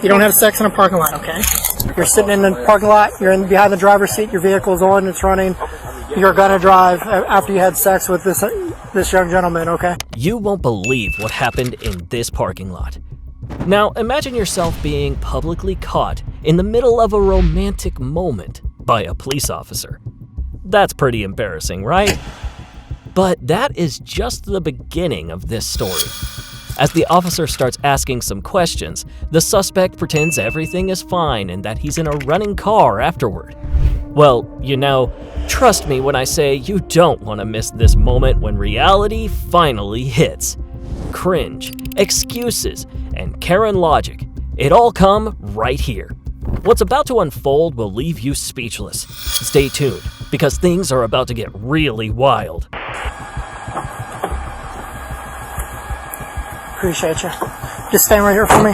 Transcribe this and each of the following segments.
You don't have sex in a parking lot, okay? You're sitting in the parking lot, you're behind the driver's seat, your vehicle's on, it's running. You're gonna drive after you had sex with this young gentleman, okay? You won't believe what happened in this parking lot. Now, imagine yourself being publicly caught in the middle of a romantic moment by a police officer. That's pretty embarrassing, right? But that is just the beginning of this story. As the officer starts asking some questions, the suspect pretends everything is fine and that he's in a running car afterward. Well, trust me when I say you don't want to miss this moment when reality finally hits. Cringe, excuses, and Karen logic, it all come right here. What's about to unfold will leave you speechless. Stay tuned, because things are about to get really wild. Appreciate you. Just stand right here for me.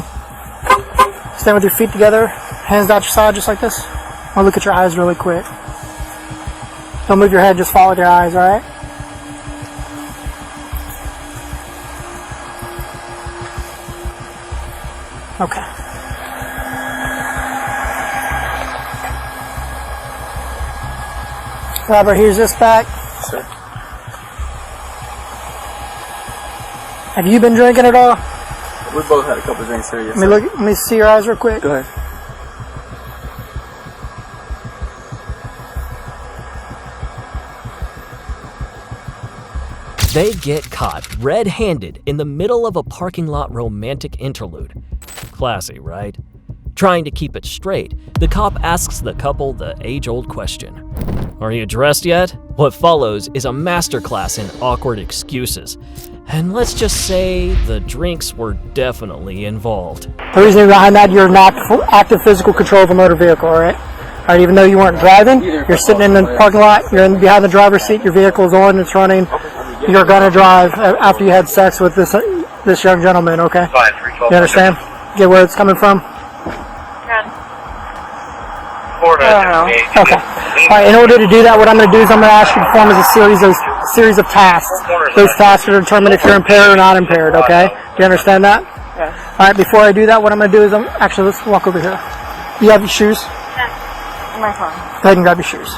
Stand with your feet together, hands out your side just like this. I'll look at your eyes really quick. Don't move your head, just follow your eyes, alright? Okay. Robert, here's this back. Sir. Have you been drinking at all? We both had a couple of drinks here, yes. Let me see your eyes real quick. Go ahead. They get caught red-handed in the middle of a parking lot romantic interlude. Classy, right? Trying to keep it straight, the cop asks the couple the age-old question. Are you dressed yet? What follows is a masterclass in awkward excuses. And let's just say the drinks were definitely involved. The reason behind that, you're in active physical control of a motor vehicle, alright? Alright, even though you weren't driving, you're sitting in the parking lot, you're behind the driver's seat, your vehicle's on, it's running. You're gonna drive after you had sex with this young gentleman, okay? You understand? Get where it's coming from? Okay. Alright, in order to do that, what I'm going to do is I'm going to ask you to perform as a series of tasks. Those tasks are to determine if you're impaired or not impaired, okay? Do you understand that? Yeah. Alright, before I do that, what I'm going to do is actually, let's walk over here. You have your shoes? Yeah. In my car. Go ahead and grab your shoes.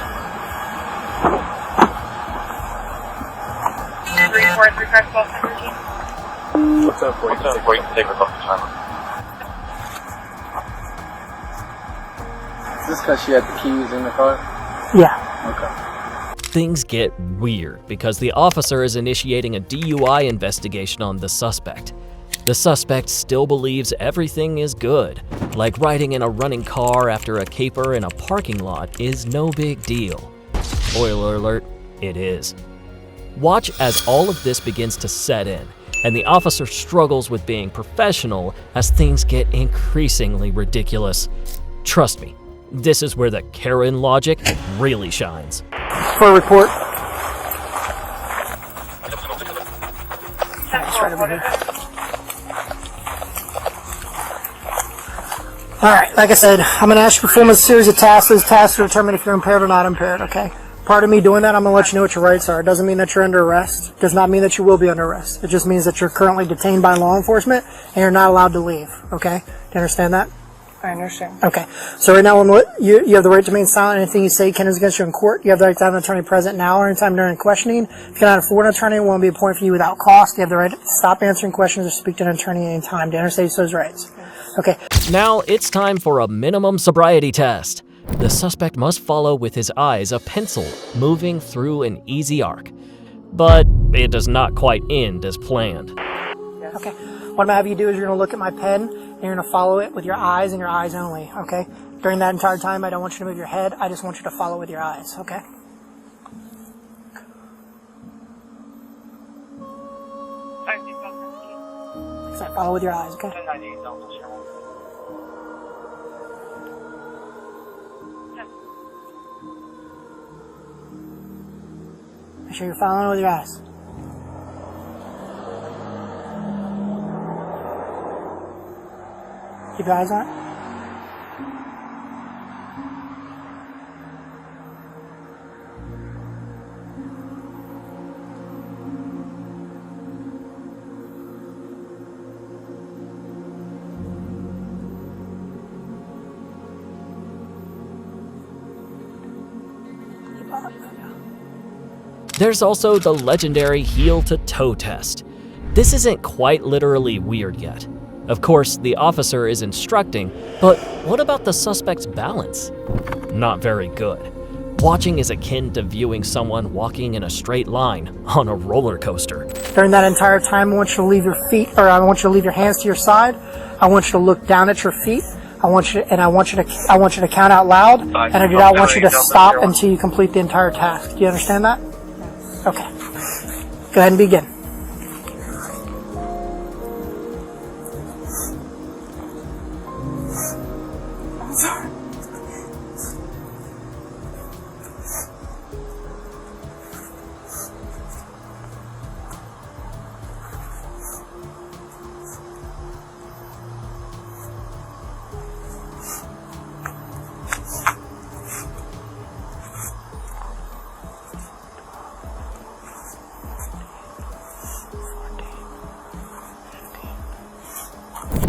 343 What's up for you? Take her off the timer. Is this because she had the keys in the car? Yeah. Okay. Things get weird because the officer is initiating a DUI investigation on the suspect. The suspect still believes everything is good, like riding in a running car after a caper in a parking lot is no big deal. Spoiler alert, it is. Watch as all of this begins to set in, and the officer struggles with being professional as things get increasingly ridiculous. Trust me, this is where the Karen logic really shines. For a report. That's right over here. Alright, like I said, I'm going to ask you to perform a series of tasks. Those tasks to determine if you're impaired or not impaired, okay? Part of me doing that, I'm going to let you know what your rights are. It doesn't mean that you're under arrest. It does not mean that you will be under arrest. It just means that you're currently detained by law enforcement and you're not allowed to leave, okay? Do you understand that? I understand. Okay. So right now, you have the right to remain silent. Anything you say can is against you in court. You have the right to have an attorney present now or anytime during questioning. If you cannot afford an attorney, it won't be appointed for you without cost. You have the right to stop answering questions or speak to an attorney at any time. Do you understand those rights? Okay. Now it's time for a minimum sobriety test. The suspect must follow with his eyes a pencil moving through an easy arc. But it does not quite end as planned. Okay. What I'm going to have you do is you're going to look at my pen and you're going to follow it with your eyes and your eyes only, okay? During that entire time, I don't want you to move your head. I just want you to follow with your eyes, okay? So follow with your eyes, okay? Make sure you're following with your eyes. Keep your eyes on it. There's also the legendary heel-to-toe test. This isn't quite literally weird yet. Of course, the officer is instructing, but what about the suspect's balance? Not very good. Watching is akin to viewing someone walking in a straight line on a roller coaster. During that entire time, I want you to leave your feet, or I want you to leave your hands to your side. I want you to look down at your feet. I want you to count out loud, and I do not want you to stop until you complete the entire task. Do you understand that? Okay. Go ahead and begin.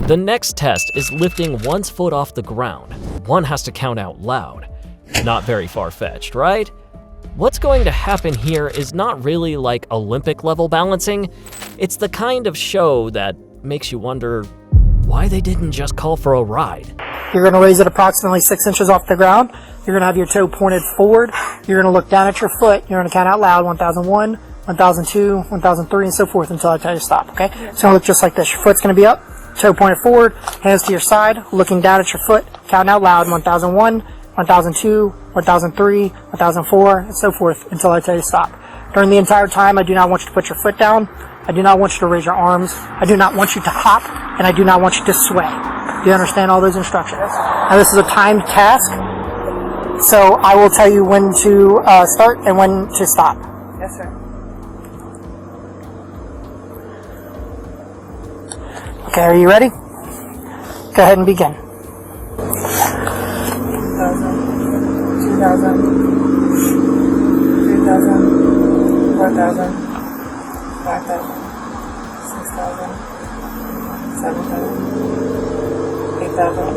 The next test is lifting one's foot off the ground. One has to count out loud. Not very far-fetched, right? What's going to happen here is not really like Olympic-level balancing. It's the kind of show that makes you wonder why they didn't just call for a ride. You're going to raise it approximately 6 inches off the ground. You're going to have your toe pointed forward. You're going to look down at your foot. You're going to count out loud 1001, 1002, 1003, and so forth until I tell you to stop, okay? It's going to look just like this. Your foot's going to be up, toe pointed forward, hands to your side, looking down at your foot, counting out loud 1001, 1002, 1003, 1004, and so forth until I tell you to stop. During the entire time, I do not want you to put your foot down. I do not want you to raise your arms. I do not want you to hop, and I do not want you to sway. Do you understand all those instructions? Now, this is a timed task, so I will tell you when to start and when to stop. Yes, sir. Okay, are you ready? Go ahead and begin. 1,000, 2,000, 3,000, 4,000, 5,000, 6,000, 7,000, 8,000,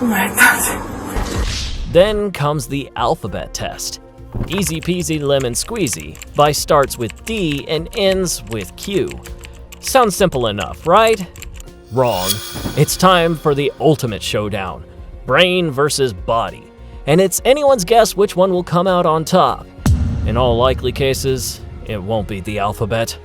9,000, 9,000. Then comes the alphabet test. Easy peasy lemon squeezy by starts with D and ends with Q. Sounds simple enough, right? Wrong. It's time for the ultimate showdown. Brain versus body. And it's anyone's guess which one will come out on top. In all likely cases, it won't be the alphabet.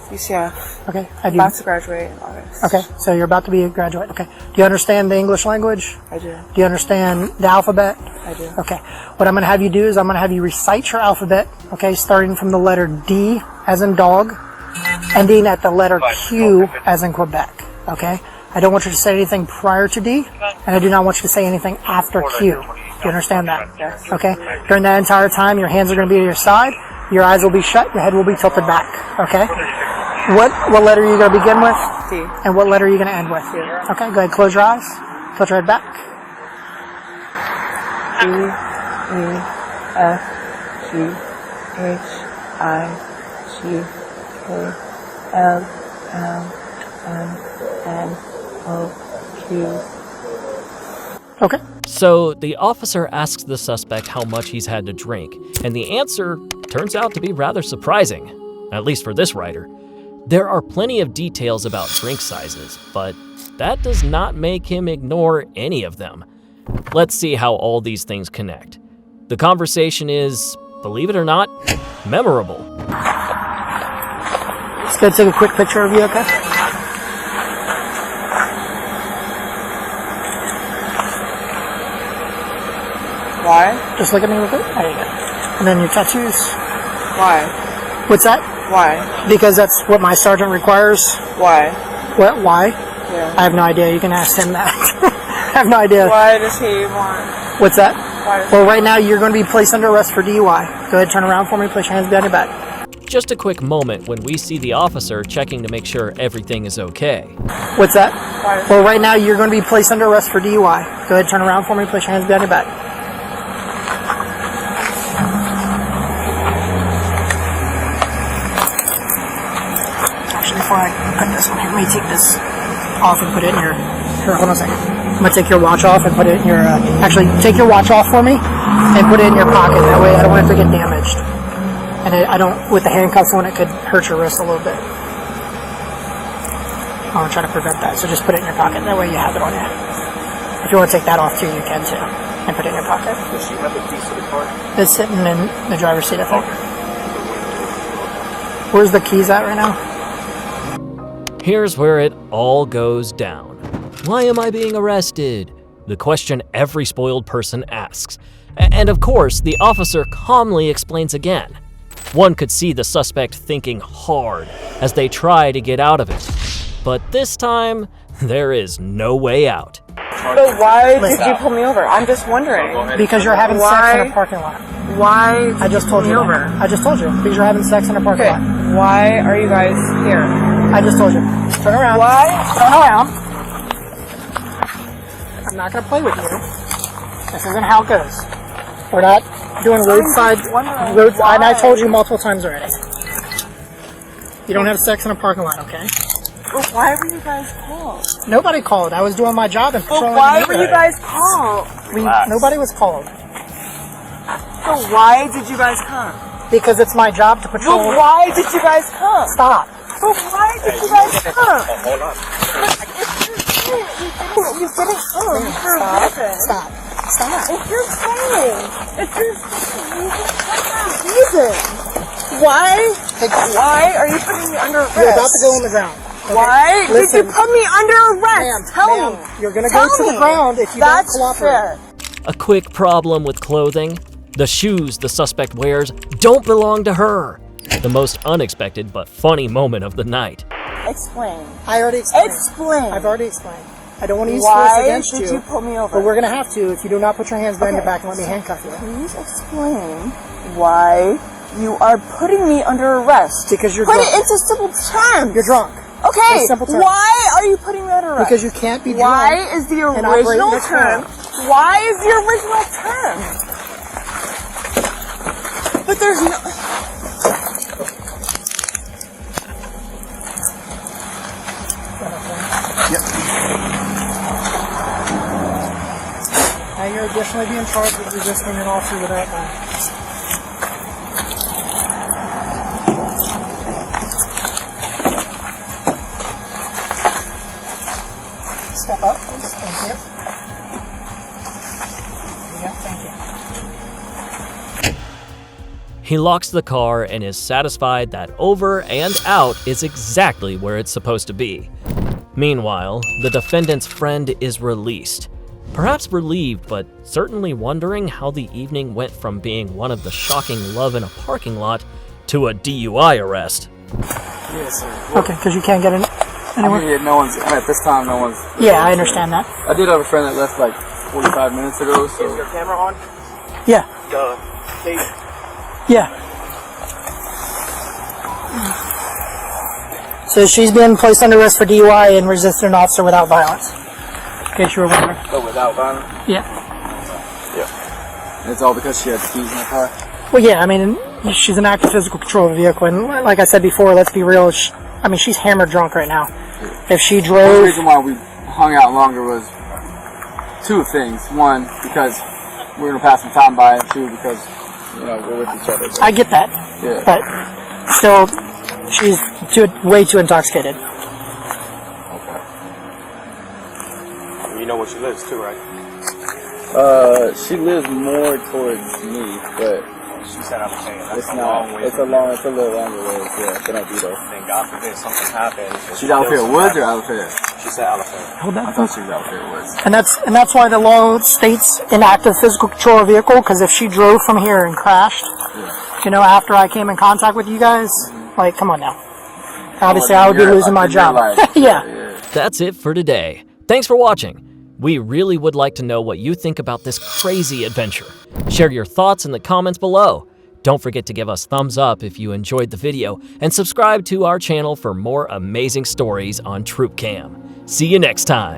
UCF. Okay, I do. About to graduate in August. Okay, so you're about to be a graduate. Okay. Do you understand the English language? I do. Do you understand the alphabet? I do. Okay. What I'm going to have you do is I'm going to have you recite your alphabet, okay, starting from the letter D as in dog, ending at the letter Q as in Quebec, okay? I don't want you to say anything prior to D, and I do not want you to say anything after Q. Do you understand that? Yes. Okay? During that entire time, your hands are going to be to your side, your eyes will be shut, your head will be tilted back, okay? What letter are you going to begin with? D. And what letter are you going to end with? Okay, go ahead, close your eyes, tilt your head back. D, E, F, G, H, I, G, K, L, M, N, O, Q. Okay. So the officer asks the suspect how much he's had to drink, and the answer turns out to be rather surprising, at least for this writer. There are plenty of details about drink sizes, but that does not make him ignore any of them. Let's see how all these things connect. The conversation is, believe it or not, memorable. Just gonna take a quick picture of you, okay? Why? Just look at me real quick. There you go. And then your tattoos. Why? What's that? Why? Because that's what my sergeant requires. Why? What? Why? Yeah. I have no idea. You can ask him that. I have no idea. Why does he want? What's that? Why does Well, right now you're going to be placed under arrest for DUI. Go ahead, turn around for me. Place your hands behind your back. Just a quick moment when we see the officer checking to make sure everything is okay. What's that? Why does Well, right now you're going to be placed under arrest for DUI. Go ahead, turn around for me. Place your hands behind your back. Actually, before I put this one here, let me take this off and put it in here. Here, hold on a second. I'm gonna take your watch off and put it in your. Actually, take your watch off for me and put it in your pocket. That way, I don't want it to get damaged. And I don't. With the handcuffs on, it could hurt your wrist a little bit. I want to try to prevent that. So just put it in your pocket. That way, you have it on you. If you want to take that off too, you can too, and put it in your pocket. Does she have the keys to the car? It's sitting in the driver's seat, I think. Where's the keys at right now? Here's where it all goes down. Why am I being arrested? The question every spoiled person asks. And of course, the officer calmly explains again. One could see the suspect thinking hard as they try to get out of it. But this time, there is no way out. But why did you pull me over? I'm just wondering. Because you're having sex in a parking lot. Why? I just told you. over. I just told you. Because you're having sex in a parking Okay. lot. Why are you guys here? I just told you. Turn around. Why? Turn around. I'm not going to play with you. This isn't how it goes. We're not doing roadside. And I told you multiple times already. You don't have sex in a parking lot, okay? But why were you guys called? Nobody called. I was doing my job and But patrolling why the were you neighborhood. guys called? Nobody was called. So why did you guys come? Because it's my job to patrol. But why did you guys come? Stop. But why did you guys come? Hold on. You didn't come for a reason. Stop. Stop. If you're saying, you just have that reason. Why? Why are you putting me under arrest? You're about to go on the ground. Okay? Why Listen. did you put me under arrest? Ma'am, Tell ma'am, me. you're gonna Tell go to the me. ground if you That's don't cooperate. fair. A quick problem with clothing. The shoes the suspect wears don't belong to her. The most unexpected but funny moment of the night. Explain. I already explained. Explain. I've already explained. I don't want to use force Why against did you pull me over? but we're gonna have to if you do not put your hands behind your Okay. back and let me handcuff you. Please explain why you are putting me under arrest. Because you're Put drunk. it into simple terms. You're drunk. Okay. In simple terms. Why are you putting me under arrest? Because you can't be Why drunk is the and operate in original a car. term? Why is the original term? But there's no. Now you're additionally being charged with resisting an officer without violence. Step up, please. Thank you. Yeah, thank you. He locks the car and is satisfied that over and out is exactly where it's supposed to be. Meanwhile, the defendant's friend is released. Perhaps relieved, but certainly wondering how the evening went from being one of the shocking love in a parking lot to a DUI arrest. Yes, sir. Okay, because you can't get in I anywhere. mean, no one's, at this time, no one's. Yeah, I understand that. I did have a friend that left like 45 minutes ago, so. Is your camera on? Yeah, The tape. yeah. So she's been placed under arrest for DUI and resisting an officer without violence. In case you were wondering. But without violence. Yeah. And it's all because she had the keys in the car. Well, yeah, I mean, she's an active physical control of the vehicle, and like I said before, let's be real, I mean, she's hammered drunk right now. If she The drove, reason why we hung out longer was two things. One, because we're going to pass some time by, and two, because, you know, we're with each other. I get that, Yeah. but still, she's way too intoxicated. You know where she lives too, right? She lives more towards me, but She said I'm saying that's it's a not. long way. It's a little longer way. Yeah, than Oviedo. Then God forbid something happens. She's out here Woods or out here? She said Alabama. Hold I that. thought she was out here Woods. And that's why the law states an active physical control of vehicle, because if she drove from here and crashed, you know, after I came in contact with you guys, like, come on now. Obviously, I would be losing my job. Yeah. That's it for today. Thanks for watching. We really would like to know what you think about this crazy adventure. Share your thoughts in the comments below. Don't forget to give us thumbs up if you enjoyed the video, and subscribe to our channel for more amazing stories on TroopCam. See you next time.